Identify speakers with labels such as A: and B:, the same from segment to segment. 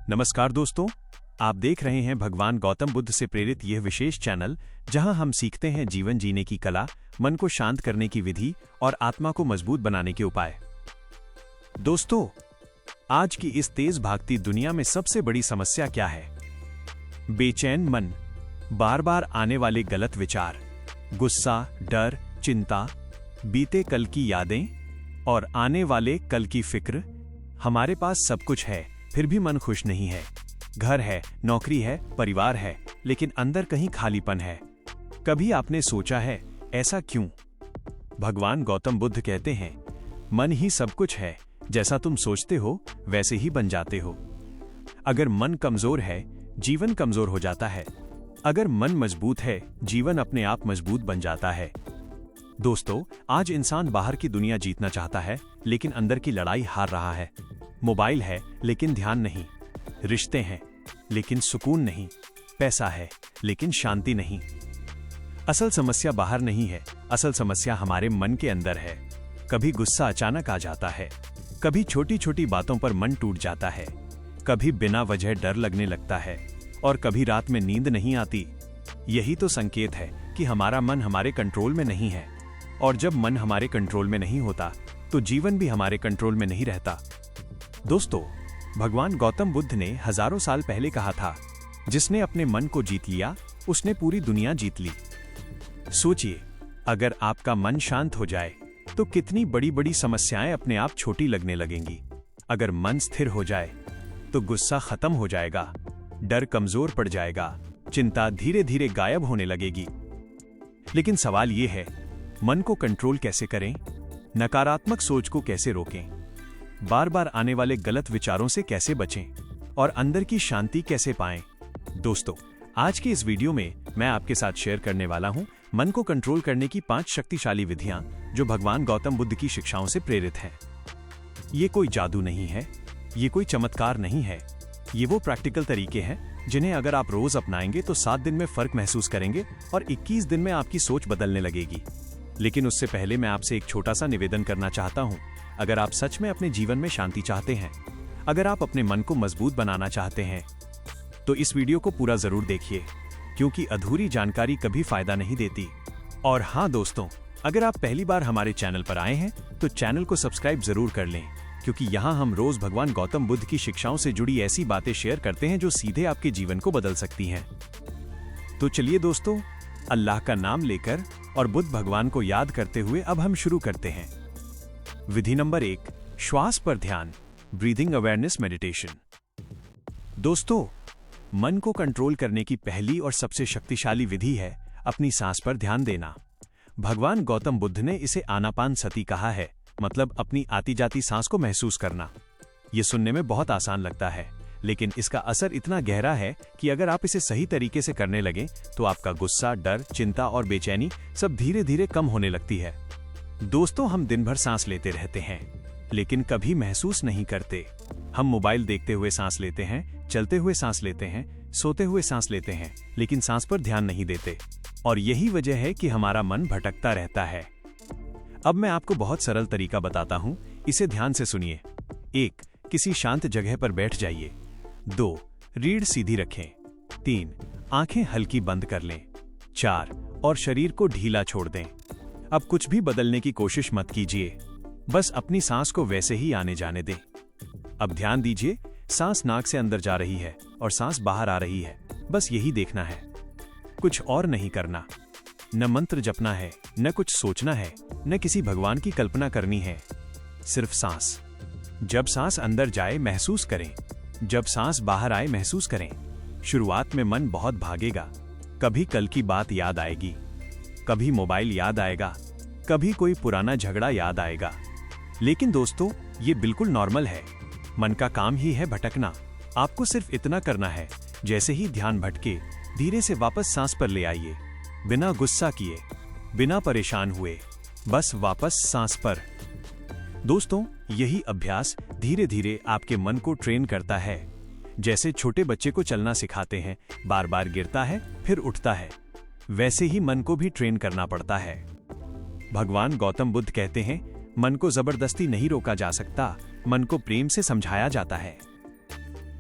A: नमस्कार दोस्तों, आप देख रहे हैं भगवान गौतम बुद्ध से प्रेरित यह विशेष चैनल, जहां हम सीखते हैं जीवन जीने की कला, मन को शांत करने की विधि और आत्मा को मजबूत बनाने के उपाय। दोस्तों, आज की इस तेज भागती दुनिया में सबसे बड़ी समस्या क्या है? बेचैन मन, बार बार आने वाले गलत विचार, गुस्सा, डर, चिंता, बीते कल की यादें और आने वाले कल की फिक्र। हमारे पास सब कुछ है, फिर भी मन खुश नहीं है। घर है, नौकरी है, परिवार है, लेकिन अंदर कहीं खालीपन है। कभी आपने सोचा है, ऐसा क्यों? भगवान गौतम बुद्ध कहते हैं, मन ही सब कुछ है, जैसा तुम सोचते हो वैसे ही बन जाते हो। अगर मन कमजोर है, जीवन कमजोर हो जाता है। अगर मन मजबूत है, जीवन अपने आप मजबूत बन जाता है। दोस्तों, आज इंसान बाहर की दुनिया जीतना चाहता है, लेकिन अंदर की लड़ाई हार रहा है। मोबाइल है, लेकिन ध्यान नहीं। रिश्ते हैं, लेकिन सुकून नहीं। पैसा है, लेकिन शांति नहीं। असल समस्या बाहर नहीं है, असल समस्या हमारे मन के अंदर है। कभी गुस्सा अचानक आ जाता है, कभी छोटी छोटी बातों पर मन टूट जाता है, कभी बिना वजह डर लगने लगता है, और कभी रात में नींद नहीं आती। यही तो संकेत है कि हमारा मन हमारे कंट्रोल में नहीं है। और जब मन हमारे कंट्रोल में नहीं होता, तो जीवन भी हमारे कंट्रोल में नहीं रहता। दोस्तों, भगवान गौतम बुद्ध ने हजारों साल पहले कहा था, जिसने अपने मन को जीत लिया, उसने पूरी दुनिया जीत ली। सोचिए, अगर आपका मन शांत हो जाए, तो कितनी बड़ी बड़ी समस्याएं अपने आप छोटी लगने लगेंगी। अगर मन स्थिर हो जाए, तो गुस्सा खत्म हो जाएगा, डर कमजोर पड़ जाएगा, चिंता धीरे धीरे गायब होने लगेगी। लेकिन सवाल यह है, मन को कंट्रोल कैसे करें? नकारात्मक सोच को कैसे रोकें? बार बार आने वाले गलत विचारों से कैसे बचें? और अंदर की शांति कैसे पाएं? दोस्तों, आज की इस वीडियो में मैं आपके साथ शेयर करने वाला हूं मन को कंट्रोल करने की 5 शक्तिशाली विधियां, जो भगवान गौतम बुद्ध की शिक्षाओं से प्रेरित हैं। ये कोई जादू नहीं है, ये कोई चमत्कार नहीं है। ये वो प्रैक्टिकल तरीके हैं जिन्हें अगर आप रोज अपनाएंगे तो 7 दिन में फर्क महसूस करेंगे और 21 दिन में आपकी सोच बदलने लगेगी। लेकिन उससे पहले मैं आपसे एक छोटा सा निवेदन करना चाहता हूं। अगर आप सच में अपने जीवन में शांति चाहते हैं, अगर आप अपने मन को मजबूत बनाना चाहते हैं, तो इस वीडियो को पूरा जरूर देखिए, क्योंकि अधूरी जानकारी कभी फायदा नहीं देती। और हाँ दोस्तों, अगर आप पहली बार हमारे चैनल पर आए हैं, तो चैनल को सब्सक्राइब जरूर कर लें, क्योंकि यहाँ हम रोज भगवान गौतम बुद्ध की शिक्षाओं से जुड़ी ऐसी बातें शेयर करते हैं जो सीधे आपके जीवन को बदल सकती हैं। तो चलिए दोस्तों, अल्लाह का नाम लेकर और बुद्ध भगवान को याद करते हुए अब हम शुरू करते हैं। विधि नंबर 1, श्वास पर ध्यान, ब्रीदिंग अवेयरनेस मेडिटेशन। दोस्तों, मन को कंट्रोल करने की पहली और सबसे शक्तिशाली विधि है अपनी सांस पर ध्यान देना। भगवान गौतम बुद्ध ने इसे आनापानसति कहा है, मतलब अपनी आती जाती सांस को महसूस करना। यह सुनने में बहुत आसान लगता है, लेकिन इसका असर इतना गहरा है कि अगर आप इसे सही तरीके से करने लगें, तो आपका गुस्सा, डर, चिंता और बेचैनी सब धीरे धीरे कम होने लगती है। दोस्तों, हम दिन भर सांस लेते रहते हैं, लेकिन कभी महसूस नहीं करते। हम मोबाइल देखते हुए सांस लेते हैं, चलते हुए सांस लेते हैं, सोते हुए सांस लेते हैं, लेकिन सांस पर ध्यान नहीं देते। और यही वजह है कि हमारा मन भटकता रहता है। अब मैं आपको बहुत सरल तरीका बताता हूं, इसे ध्यान से सुनिए। 1, किसी शांत जगह पर बैठ जाइए। 2, रीढ़ सीधी रखें। 3, आंखें हल्की बंद कर लें। 4, और शरीर को ढीला छोड़ दें। अब कुछ भी बदलने की कोशिश मत कीजिए, बस अपनी सांस को वैसे ही आने जाने दें। अब ध्यान दीजिए, सांस नाक से अंदर जा रही है और सांस बाहर आ रही है, बस यही देखना है। कुछ और नहीं करना, न मंत्र जपना है, न कुछ सोचना है, न किसी भगवान की कल्पना करनी है, सिर्फ सांस। जब सांस अंदर जाए महसूस करें, जब सांस बाहर आए महसूस करें। शुरुआत में मन बहुत भागेगा, कभी कल की बात याद आएगी, कभी मोबाइल याद आएगा, कभी कोई पुराना झगड़ा याद आएगा। लेकिन दोस्तों, ये बिल्कुल नॉर्मल है। मन का काम ही है भटकना। आपको सिर्फ इतना करना है, जैसे ही ध्यान भटके, धीरे से वापस सांस पर ले आइए, बिना गुस्सा किए, बिना परेशान हुए, बस वापस सांस पर। दोस्तों, यही अभ्यास धीरे धीरे आपके मन को ट्रेन करता है। जैसे छोटे बच्चे को चलना सिखाते हैं, बार बार गिरता है फिर उठता है, वैसे ही मन को भी ट्रेन करना पड़ता है। भगवान गौतम बुद्ध कहते हैं, मन को जबरदस्ती नहीं रोका जा सकता, मन को प्रेम से समझाया जाता है।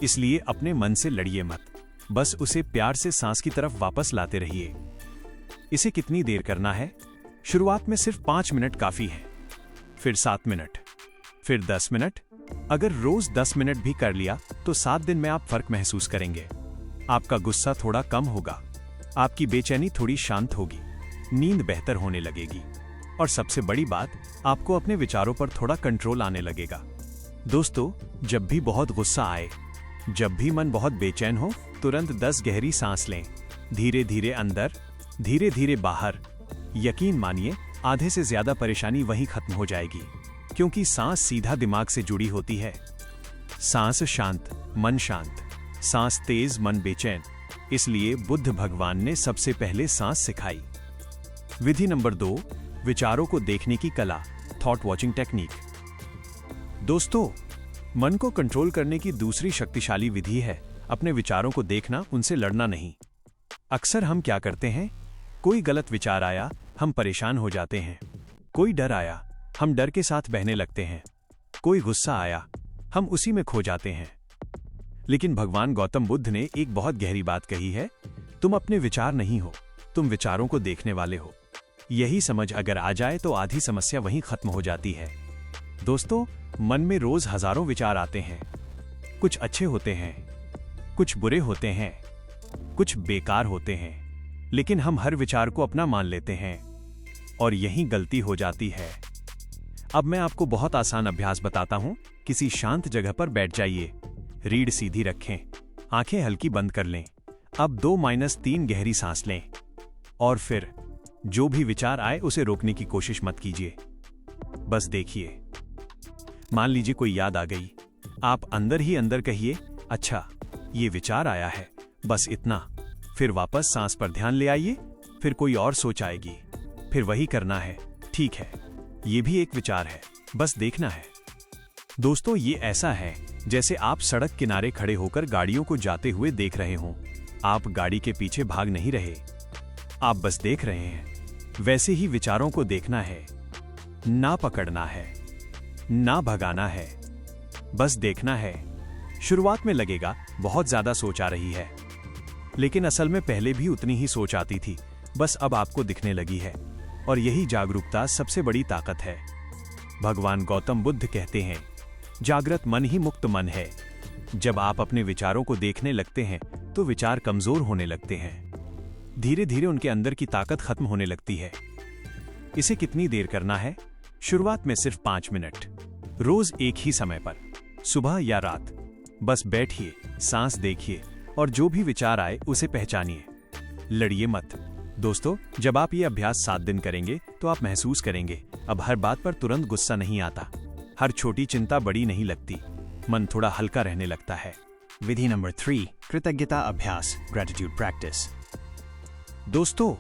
A: इसलिए अपने मन से लड़िए मत, बस उसे प्यार से सांस की तरफ वापस लाते रहिए। इसे कितनी देर करना है? शुरुआत में सिर्फ 5 मिनट काफी है, फिर 7 मिनट, फिर 10 मिनट। अगर रोज 10 मिनट भी कर लिया तो 7 दिन में आप फर्क महसूस करेंगे। आपका गुस्सा थोड़ा कम होगा, आपकी बेचैनी थोड़ी शांत होगी, नींद बेहतर होने लगेगी और सबसे बड़ी बात, आपको अपने विचारों पर थोड़ा कंट्रोल आने लगेगा। दोस्तों, जब भी बहुत गुस्सा आए, जब भी मन बहुत बेचैन हो, तुरंत 10 गहरी सांस लें। धीरे धीरे अंदर, धीरे धीरे बाहर। यकीन मानिए, आधे से ज्यादा परेशानी वहीं खत्म हो जाएगी, क्योंकि सांस सीधा दिमाग से जुड़ी होती है। सांस शांत, मन शांत। सांस तेज, मन बेचैन। इसलिए बुद्ध भगवान ने सबसे पहले सांस सिखाई। विधि नंबर 2, विचारों को देखने की कला, थॉट वॉचिंग टेक्निक। दोस्तों, मन को कंट्रोल करने की दूसरी शक्तिशाली विधि है अपने विचारों को देखना, उनसे लड़ना नहीं। अक्सर हम क्या करते हैं, कोई गलत विचार आया, हम परेशान हो जाते हैं। कोई डर आया, हम डर के साथ बहने लगते हैं। कोई गुस्सा आया, हम उसी में खो जाते हैं। लेकिन भगवान गौतम बुद्ध ने एक बहुत गहरी बात कही है, तुम अपने विचार नहीं हो, तुम विचारों को देखने वाले हो। यही समझ अगर आ जाए तो आधी समस्या वहीं खत्म हो जाती है। दोस्तों, मन में रोज हजारों विचार आते हैं। कुछ अच्छे होते हैं, कुछ बुरे होते हैं, कुछ बेकार होते हैं, लेकिन हम हर विचार को अपना मान लेते हैं और यही गलती हो जाती है। अब मैं आपको बहुत आसान अभ्यास बताता हूं। किसी शांत जगह पर बैठ जाइए, रीढ़ सीधी रखें, आंखें हल्की बंद कर लें। अब 2-3 गहरी सांस लें और फिर जो भी विचार आए उसे रोकने की कोशिश मत कीजिए, बस देखिए। मान लीजिए कोई याद आ गई, आप अंदर ही अंदर कहिए, अच्छा ये विचार आया है, बस इतना। फिर वापस सांस पर ध्यान ले आइए, फिर कोई और सोच आएगी, फिर वही करना है। ठीक है, ये भी एक विचार है, बस देखना है। दोस्तों, ये ऐसा है जैसे आप सड़क किनारे खड़े होकर गाड़ियों को जाते हुए देख रहे हों। आप गाड़ी के पीछे भाग नहीं रहे, आप बस देख रहे हैं। वैसे ही विचारों को देखना है, ना पकड़ना है, ना भगाना है, बस देखना है। शुरुआत में लगेगा बहुत ज्यादा सोच आ रही है, लेकिन असल में पहले भी उतनी ही सोच आती थी, बस अब आपको दिखने लगी है। और यही जागरूकता सबसे बड़ी ताकत है। भगवान गौतम बुद्ध कहते हैं, जागृत मन ही मुक्त मन है। जब आप अपने विचारों को देखने लगते हैं तो विचार कमजोर होने लगते हैं, धीरे धीरे उनके अंदर की ताकत खत्म होने लगती है। इसे कितनी देर करना है? शुरुआत में सिर्फ 5 मिनट, रोज एक ही समय पर, सुबह या रात। बस बैठिए, सांस देखिए और जो भी विचार आए उसे पहचानिए, लड़िए मत। दोस्तों, जब आप ये अभ्यास 7 दिन करेंगे तो आप महसूस करेंगे अब हर बात पर तुरंत गुस्सा नहीं आता, हर छोटी चिंता बड़ी नहीं लगती, मन थोड़ा हल्का रहने लगता है। विधि नंबर 3, कृतज्ञता अभ्यास, ग्रेटिट्यूड प्रैक्टिस। दोस्तों,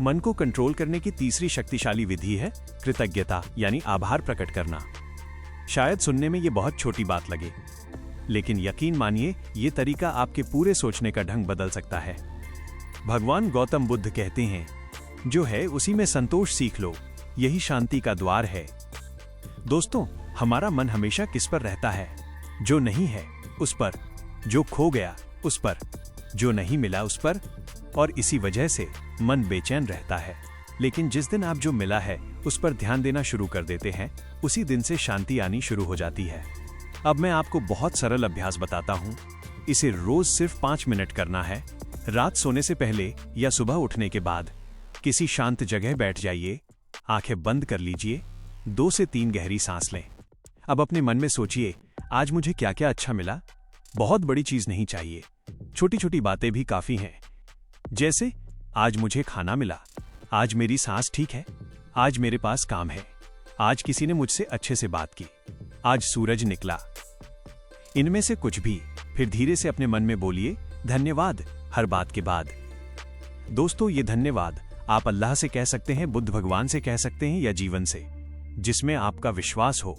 A: मन को कंट्रोल करने की तीसरी शक्तिशाली विधि है कृतज्ञता, यानी आभार प्रकट करना। शायद सुनने में ये बहुत छोटी बात लगे, लेकिन यकीन मानिए ये तरीका आपके पूरे सोचने का ढंग बदल सकता है। भगवान गौतम बुद्ध कहते हैं, जो है उसी में संतोष सीख लो, यही शांति का द्वार है। दोस्तों, हमारा मन हमेशा किस पर रहता है? जो नहीं है उस पर, जो खो गया उस पर, जो नहीं मिला उस पर। और इसी वजह से मन बेचैन रहता है। लेकिन जिस दिन आप जो मिला है उस पर ध्यान देना शुरू कर देते हैं, उसी दिन से शांति आनी शुरू हो जाती है। अब मैं आपको बहुत सरल अभ्यास बताता हूँ। इसे रोज सिर्फ 5 मिनट करना है। रात सोने से पहले या सुबह उठने के बाद किसी शांत जगह बैठ जाइए, आंखें बंद कर लीजिए, 2 से 3 गहरी सांस लें। अब अपने मन में सोचिए, आज मुझे क्या क्या अच्छा मिला। बहुत बड़ी चीज नहीं चाहिए, छोटी छोटी बातें भी काफी हैं। जैसे आज मुझे खाना मिला, आज मेरी सांस ठीक है, आज मेरे पास काम है, आज किसी ने मुझसे अच्छे से बात की, आज सूरज निकला। इनमें से कुछ भी। फिर धीरे से अपने मन में बोलिए, धन्यवाद, हर बात के बाद। दोस्तों, ये धन्यवाद आप अल्लाह से कह सकते हैं, बुद्ध भगवान से कह सकते हैं, या जीवन से, जिसमें आपका विश्वास हो।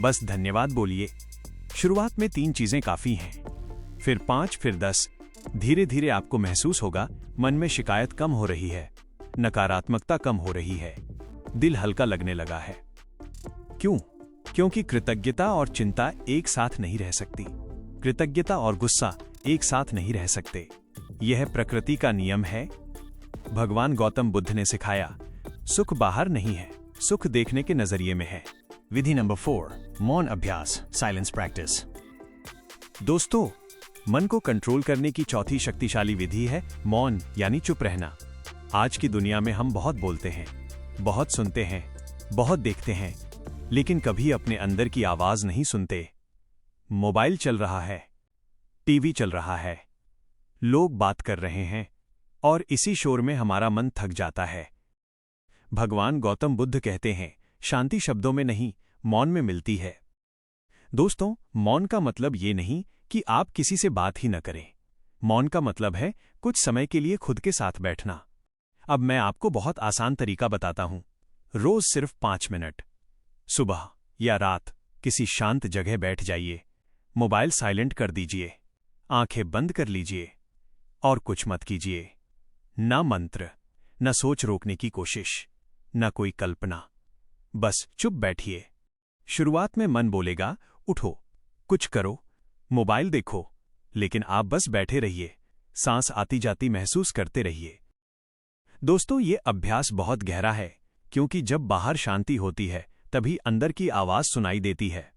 A: बस धन्यवाद बोलिए। शुरुआत में 3 चीजें काफी हैं, फिर 5, फिर 10। धीरे धीरे आपको महसूस होगा मन में शिकायत कम हो रही है, नकारात्मकता कम हो रही है, दिल हल्का लगने लगा है। क्यों? क्योंकि कृतज्ञता और चिंता एक साथ नहीं रह सकती। कृतज्ञता और गुस्सा एक साथ नहीं रह सकते। यह प्रकृति का नियम है। भगवान गौतम बुद्ध ने सिखाया, सुख बाहर नहीं है, सुख देखने के नजरिए में है।
B: विधि नंबर 4, मौन अभ्यास, साइलेंस प्रैक्टिस।
A: दोस्तों, मन को कंट्रोल करने की चौथी शक्तिशाली विधि है मौन यानी चुप रहना। आज की दुनिया में हम बहुत बोलते हैं, बहुत सुनते हैं, बहुत देखते हैं, लेकिन कभी अपने अंदर की आवाज नहीं सुनते। मोबाइल चल रहा है, टीवी चल रहा है, लोग बात कर रहे हैं और इसी शोर में हमारा मन थक जाता है। भगवान गौतम बुद्ध कहते हैं, शांति शब्दों में नहीं, मौन में मिलती है। दोस्तों, मौन का मतलब ये नहीं कि आप किसी से बात ही न करें। मौन का मतलब है कुछ समय के लिए खुद के साथ बैठना। अब मैं आपको बहुत आसान तरीका बताता हूं। रोज सिर्फ 5 मिनट, सुबह या रात किसी शांत जगह बैठ जाइए, मोबाइल साइलेंट कर दीजिए, आंखें बंद कर लीजिए और कुछ मत कीजिए। न मंत्र, न सोच रोकने की कोशिश, न कोई कल्पना, बस चुप बैठिए। शुरुआत में मन बोलेगा, उठो, कुछ करो, मोबाइल देखो, लेकिन आप बस बैठे रहिए, सांस आती जाती महसूस करते रहिए। दोस्तों, ये अभ्यास बहुत गहरा है, क्योंकि जब बाहर शांति होती है तभी अंदर की आवाज सुनाई देती है।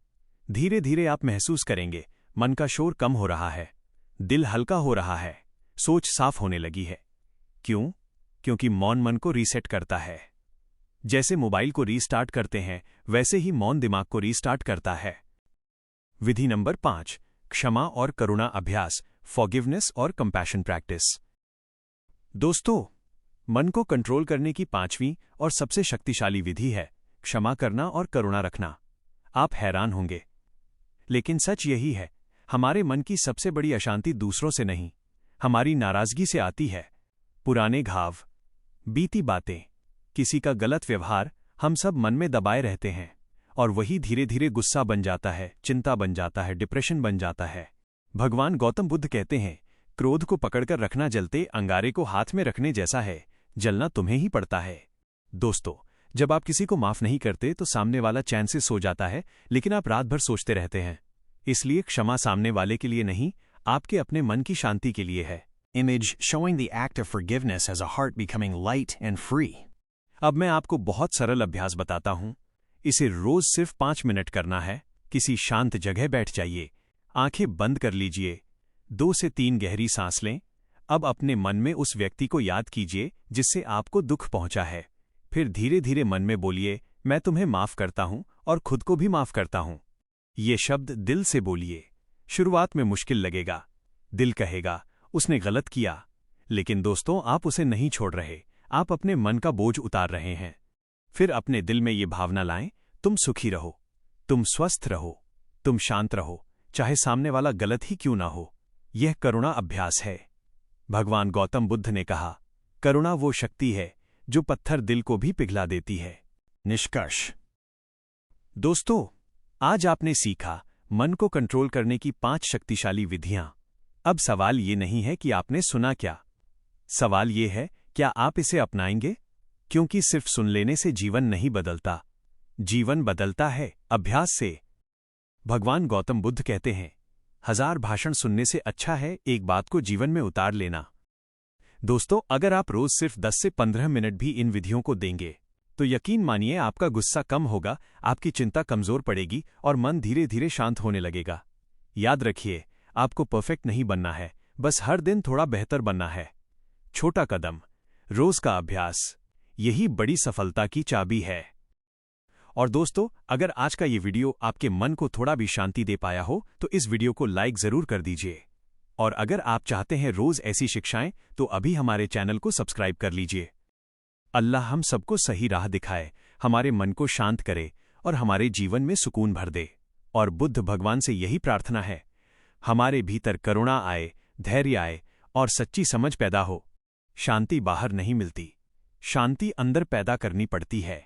A: धीरे धीरे आप महसूस करेंगे, मन का शोर कम हो रहा है, दिल हल्का हो रहा है, सोच साफ होने लगी है। क्यों? क्योंकि मौन मन को रीसेट करता है। जैसे मोबाइल को रीस्टार्ट करते हैं, वैसे ही मौन दिमाग को रीस्टार्ट करता है। विधि नंबर 5, क्षमा और करुणा अभ्यास, फॉरगिवनेस और कंपैशन प्रैक्टिस। दोस्तों, मन को कंट्रोल करने की 5वीं और सबसे शक्तिशाली विधि है क्षमा करना और करुणा रखना। आप हैरान होंगे, लेकिन सच यही है, हमारे मन की सबसे बड़ी अशांति दूसरों से नहीं, हमारी नाराजगी से आती है। पुराने घाव, बीती बातें, किसी का गलत व्यवहार हम सब मन में दबाए रहते हैं और वही धीरे धीरे गुस्सा बन जाता है, चिंता बन जाता है, डिप्रेशन बन जाता है। भगवान गौतम बुद्ध कहते हैं, क्रोध को पकड़कर रखना जलते अंगारे को हाथ में रखने जैसा है, जलना तुम्हें ही पड़ता है। दोस्तों, जब आप किसी को माफ नहीं करते तो सामने वाला चैन से सो जाता है, लेकिन आप रात भर सोचते रहते हैं। इसलिए क्षमा सामने वाले के लिए नहीं, आपके अपने मन की शांति के लिए है।
B: Image showing the act of forgiveness as a heart becoming light and free.
A: अब मैं आपको बहुत सरल अभ्यास बताता हूं। इसे रोज सिर्फ 5 मिनट करना है। किसी शांत जगह बैठ जाइए, आंखें बंद कर लीजिए, 2 से 3 गहरी सांस लें। अब अपने मन में उस व्यक्ति को याद कीजिए जिससे आपको दुख पहुंचा है। फिर धीरे धीरे मन में बोलिए, मैं तुम्हें माफ करता हूं और खुद को भी माफ करता हूं। ये शब्द दिल से बोलिए। शुरुआत में मुश्किल लगेगा, दिल कहेगा उसने गलत किया, लेकिन दोस्तों, आप उसे नहीं छोड़ रहे, आप अपने मन का बोझ उतार रहे हैं। फिर अपने दिल में ये भावना लाएं, तुम सुखी रहो, तुम स्वस्थ रहो, तुम शांत रहो, चाहे सामने वाला गलत ही क्यों ना हो। यह करुणा अभ्यास है। भगवान गौतम बुद्ध ने कहा, करुणा वो शक्ति है जो पत्थर दिल को भी पिघला देती है।
B: निष्कर्ष।
A: दोस्तों, आज आपने सीखा मन को कंट्रोल करने की 5 शक्तिशाली विधियां। अब सवाल ये नहीं है कि आपने सुना क्या, सवाल ये है, क्या आप इसे अपनाएंगे? क्योंकि सिर्फ सुन लेने से जीवन नहीं बदलता, जीवन बदलता है अभ्यास से। भगवान गौतम बुद्ध कहते हैं, 1000 भाषण सुनने से अच्छा है एक बात को जीवन में उतार लेना। दोस्तों, अगर आप रोज सिर्फ 10 से 15 मिनट भी इन विधियों को देंगे, तो यकीन मानिए आपका गुस्सा कम होगा, आपकी चिंता कमजोर पड़ेगी और मन धीरे धीरे शांत होने लगेगा। याद रखिए, आपको परफेक्ट नहीं बनना है, बस हर दिन थोड़ा बेहतर बनना है। छोटा कदम, रोज का अभ्यास, यही बड़ी सफलता की चाबी है। और दोस्तों, अगर आज का ये वीडियो आपके मन को थोड़ा भी शांति दे पाया हो, तो इस वीडियो को लाइक जरूर कर दीजिए। और अगर आप चाहते हैं रोज ऐसी शिक्षाएं, तो अभी हमारे चैनल को सब्सक्राइब कर लीजिए। अल्लाह हम सबको सही राह दिखाए, हमारे मन को शांत करे और हमारे जीवन में सुकून भर दे। और बुद्ध भगवान से यही प्रार्थना है, हमारे भीतर करुणा आए, धैर्य आए और सच्ची समझ पैदा हो। शांति बाहर नहीं मिलती, शांति अंदर पैदा करनी पड़ती है।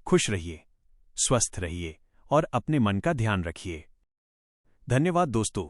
A: खुश रहिए, स्वस्थ रहिए और अपने मन का ध्यान रखिए। धन्यवाद दोस्तों।